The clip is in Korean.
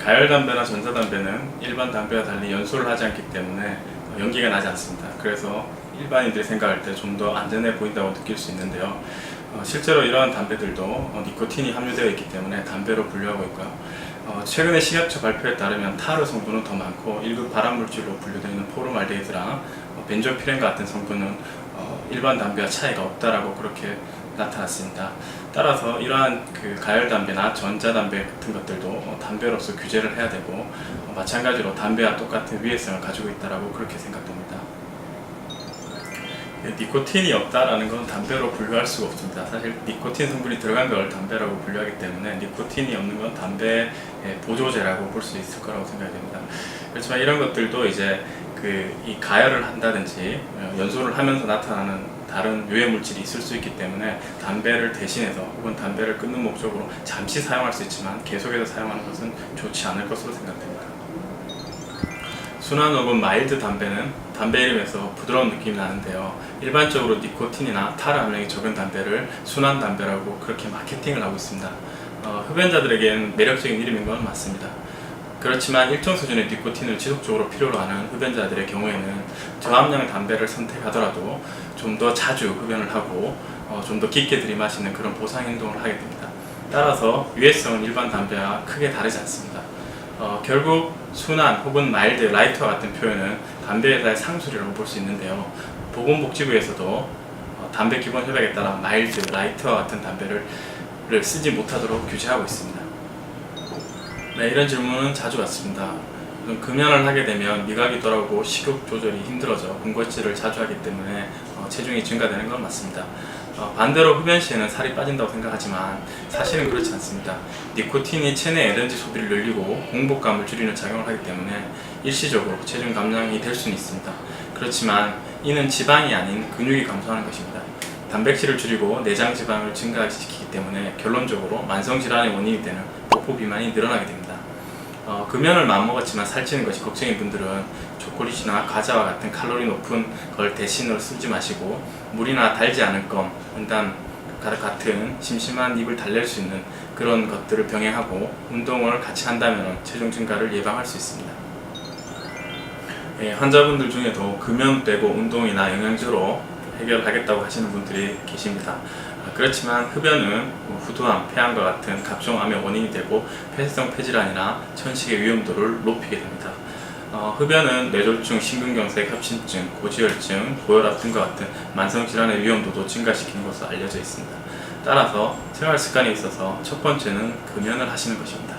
가열담배나 전자담배는 일반 담배와 달리 연소를 하지 않기 때문에 연기가 나지 않습니다. 그래서 일반인들이 생각할 때 좀 더 안전해 보인다고 느낄 수 있는데요. 실제로 이러한 담배들도 니코틴이 함유되어 있기 때문에 담배로 분류하고 있고요. 최근에 식약처 발표에 따르면 타르 성분은 더 많고 1급 발암물질로 분류되어 있는 포름알데히드랑 벤조피렌 같은 성분은 일반 담배와 차이가 없다라고 그렇게 나타났습니다. 따라서 이러한 가열담배나 전자담배 같은 것들도 담배로서 규제를 해야 되고 마찬가지로 담배와 똑같은 위해성을 가지고 있다라고 그렇게 생각됩니다. 니코틴이 없다라는 건 담배로 분류할 수가 없습니다. 사실 니코틴 성분이 들어간 걸 담배라고 분류하기 때문에 니코틴이 없는 건 담배의 보조제라고 볼 수 있을 거라고 생각이 됩니다. 그렇지만 이런 것들도 이제 이 가열을 한다든지 연소를 하면서 나타나는 다른 유해 물질이 있을 수 있기 때문에 담배를 대신해서 혹은 담배를 끊는 목적으로 잠시 사용할 수 있지만 계속해서 사용하는 것은 좋지 않을 것으로 생각됩니다. 순한 혹은 마일드 담배는 담배 이름에서 부드러운 느낌이 나는데요. 일반적으로 니코틴이나 타르 함량이 적은 담배를 순한 담배라고 그렇게 마케팅을 하고 있습니다. 흡연자들에겐 매력적인 이름인 건 맞습니다. 그렇지만 일정 수준의 니코틴을 지속적으로 필요로 하는 흡연자들의 경우에는 저함량의 담배를 선택하더라도 좀 더 자주 흡연을 하고 좀 더 깊게 들이마시는 그런 보상 행동을 하게 됩니다. 따라서 유해성은 일반 담배와 크게 다르지 않습니다. 결국 순한 혹은 마일드, 라이트와 같은 표현은 담배 회사의 상술이라고 볼 수 있는데요. 보건복지부에서도 담배 기본 협약에 따라 마일드, 라이트와 같은 담배를 쓰지 못하도록 규제하고 있습니다. 네, 이런 질문은 자주 받습니다. 금연을 하게 되면 미각이 돌아오고 식욕 조절이 힘들어져 군것질을 자주 하기 때문에 체중이 증가되는 건 맞습니다. 반대로 흡연 시에는 살이 빠진다고 생각하지만 사실은 그렇지 않습니다. 니코틴이 체내 에너지 소비를 늘리고 공복감을 줄이는 작용을 하기 때문에 일시적으로 체중 감량이 될 수는 있습니다. 그렇지만 이는 지방이 아닌 근육이 감소하는 것입니다. 단백질을 줄이고 내장 지방을 증가시키기 때문에 결론적으로 만성질환의 원인이 되는 복부 비만이 늘어나게 됩니다. 금연을 마음먹었지만 살찌는 것이 걱정인 분들은 초콜릿이나 과자와 같은 칼로리 높은 걸 대신으로 쓰지 마시고 물이나 달지 않은 껌, 은단 같은 심심한 입을 달랠 수 있는 그런 것들을 병행하고 운동을 같이 한다면 체중 증가를 예방할 수 있습니다. 환자분들 중에도 금연 빼고 운동이나 영양제로 해결하겠다고 하시는 분들이 계십니다. 그렇지만 흡연은 후두암, 폐암과 같은 각종 암의 원인이 되고 폐쇄성 폐질환이나 천식의 위험도를 높이게 됩니다. 흡연은 뇌졸중, 심근경색, 협심증, 고지혈증, 고혈압 등과 같은 만성질환의 위험도도 증가시키는 것으로 알려져 있습니다. 따라서 생활습관에 있어서 첫 번째는 금연을 하시는 것입니다.